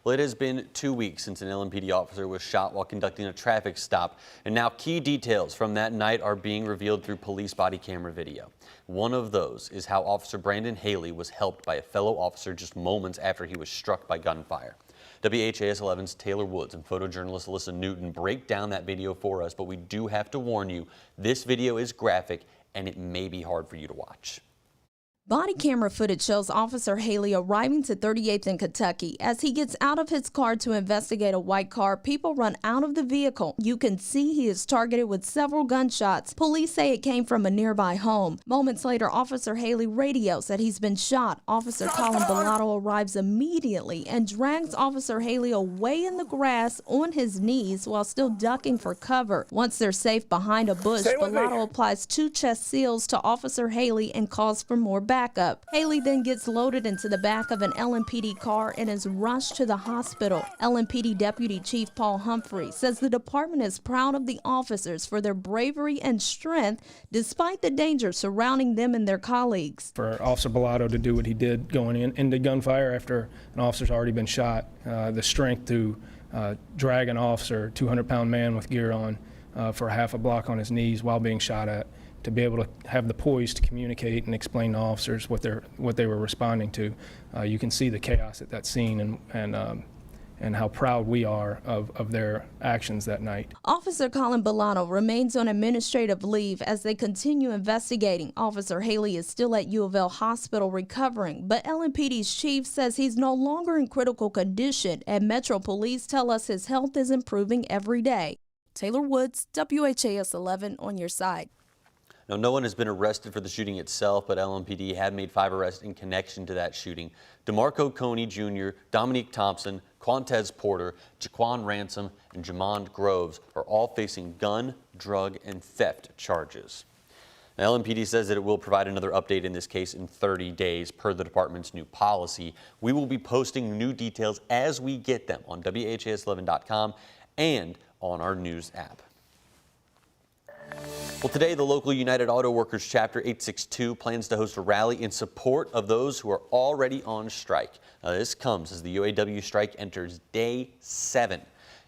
Well, it has been 2 weeks since an LMPD officer was shot while conducting a traffic stop, and now key details from that night are being revealed through police body camera video. One of those is how Officer Brandon Haley was helped by a fellow officer just moments after he was struck by gunfire. WHAS11's Taylor Woods and photojournalist Alyssa Newton break down that video for us, but we do have to warn you, this video is graphic and it may be hard for you to watch. Body camera footage shows Officer Haley arriving to 38th in Kentucky. As he gets out of his car to investigate a white car, people run out of the vehicle. You can see he is targeted with several gunshots. Police say it came from a nearby home. Moments later, Officer Haley radios that he's been shot. Officer Colin Bellato arrives immediately and drags Officer Haley away in the grass on his knees while still ducking for cover. Once they're safe behind a bush, Bellato applies 2 chest seals to Officer Haley and calls for more backup. Haley then gets loaded into the back of an LMPD car and is rushed to the hospital. LMPD Deputy Chief Paul Humphrey says the department is proud of the officers for their bravery and strength despite the danger surrounding them and their colleagues. For Officer Bellato to do what he did going into gunfire after an officer's already been shot, the strength to drag an officer, 200-pound man with gear on, for half a block on his knees while being shot at, to be able to have the poise to communicate and explain to officers what they were responding to. You can see the chaos at that scene and how proud we are of their actions that night. Officer Colin Bellato remains on administrative leave as they continue investigating. Officer Haley is still at UAW Hospital recovering, but LMPD's chief says he's no longer in critical condition, and Metro Police tell us his health is improving every day. Taylor Woods, WHAS 11 on your side. Now, no one has been arrested for the shooting itself, but LMPD had made 5 arrests in connection to that shooting. DeMarco Coney Jr., Dominique Thompson, Quantez Porter, Jaquan Ransom, and Jamond Groves are all facing gun, drug, and theft charges. Now, LMPD says that it will provide another update in this case in 30 days per the department's new policy. We will be posting new details as we get them on WHAS11.com and on our news app. Well, today, the local United Auto Workers Chapter 862 plans to host a rally in support of those who are already on strike. Now, this comes as the UAW strike enters day 7.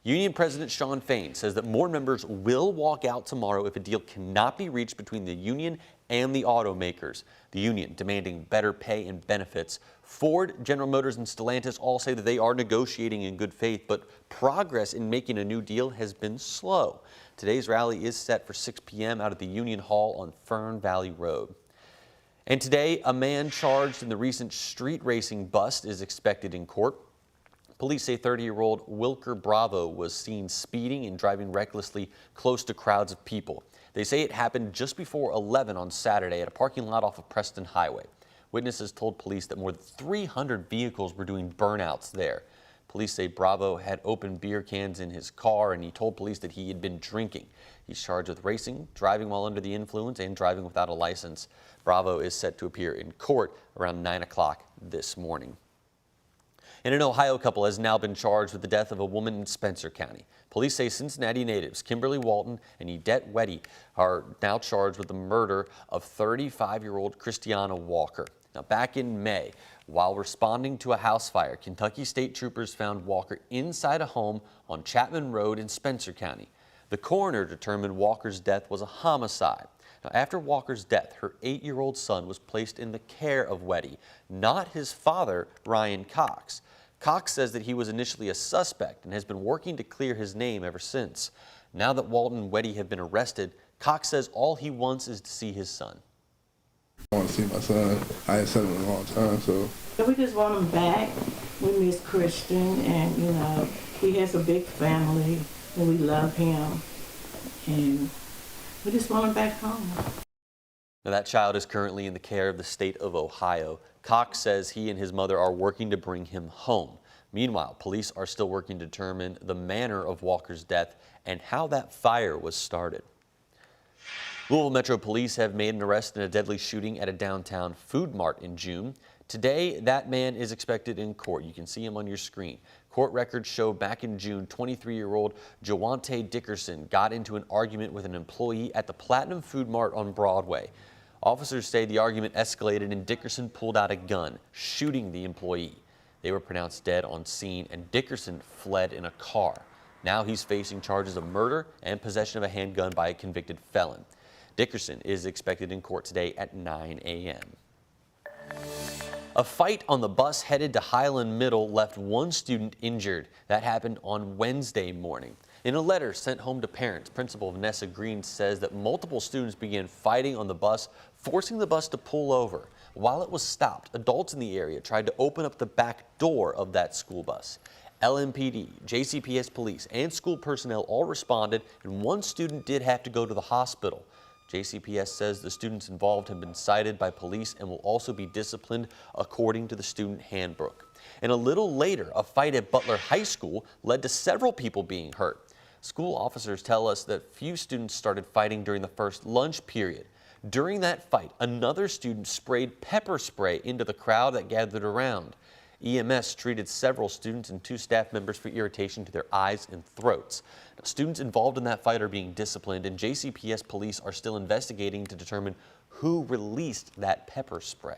Union President Shawn Fain says that more members will walk out tomorrow if a deal cannot be reached between the union and the automakers. The union demanding better pay and benefits. Ford, General Motors, and Stellantis all say that they are negotiating in good faith, but progress in making a new deal has been slow. Today's rally is set for 6 p.m. out at the Union Hall on Fern Valley Road. And today, a man charged in the recent street racing bust is expected in court. Police say 30-year-old Wilker Bravo was seen speeding and driving recklessly close to crowds of people. They say it happened just before 11 on Saturday at a parking lot off of Preston Highway. Witnesses told police that more than 300 vehicles were doing burnouts there. Police say Bravo had open beer cans in his car, and he told police that he had been drinking. He's charged with racing, driving while under the influence, and driving without a license. Bravo is set to appear in court around 9 o'clock this morning. And an Ohio couple has now been charged with the death of a woman in Spencer County. Police say Cincinnati natives Kimberly Walton and Edette Weddy are now charged with the murder of 35-year-old Christiana Walker. Now, back in May, while responding to a house fire, Kentucky State Troopers found Walker inside a home on Chapman Road in Spencer County. The coroner determined Walker's death was a homicide. Now, after Walker's death, her 8-year-old son was placed in the care of Weddy, not his father, Ryan Cox. Cox says that he was initially a suspect and has been working to clear his name ever since. Now that Walton and Weddy have been arrested, Cox says all he wants is to see his son. I want to see my son. I ain't seen him in a long time, so. We just want him back. We miss Christian, and you know, he has a big family, and we love him, and we just want him back home. Now, that child is currently in the care of the state of Ohio. Cox says he and his mother are working to bring him home. Meanwhile, police are still working to determine the manner of Walker's death and how that fire was started. Louisville Metro Police have made an arrest in a deadly shooting at a downtown food mart in June. Today, that man is expected in court. You can see him on your screen. Court records show back in June, 23-year-old Jawante Dickerson got into an argument with an employee at the Platinum Food Mart on Broadway. Officers say the argument escalated and Dickerson pulled out a gun, shooting the employee. They were pronounced dead on scene, and Dickerson fled in a car. Now he's facing charges of murder and possession of a handgun by a convicted felon. Dickerson is expected in court today at 9 a.m. A fight on the bus headed to Highland Middle left one student injured. That happened on Wednesday morning. In a letter sent home to parents, Principal Vanessa Green says that multiple students began fighting on the bus, forcing the bus to pull over. While it was stopped, adults in the area tried to open up the back door of that school bus. LMPD, JCPS police, and school personnel all responded, and one student did have to go to the hospital. JCPS says the students involved have been cited by police and will also be disciplined according to the student handbook. And a little later, a fight at Butler High School led to several people being hurt. School officers tell us that few students started fighting during the first lunch period. During that fight, another student sprayed pepper spray into the crowd that gathered around. EMS treated several students and 2 staff members for irritation to their eyes and throats. Now, students involved in that fight are being disciplined, and JCPS police are still investigating to determine who released that pepper spray.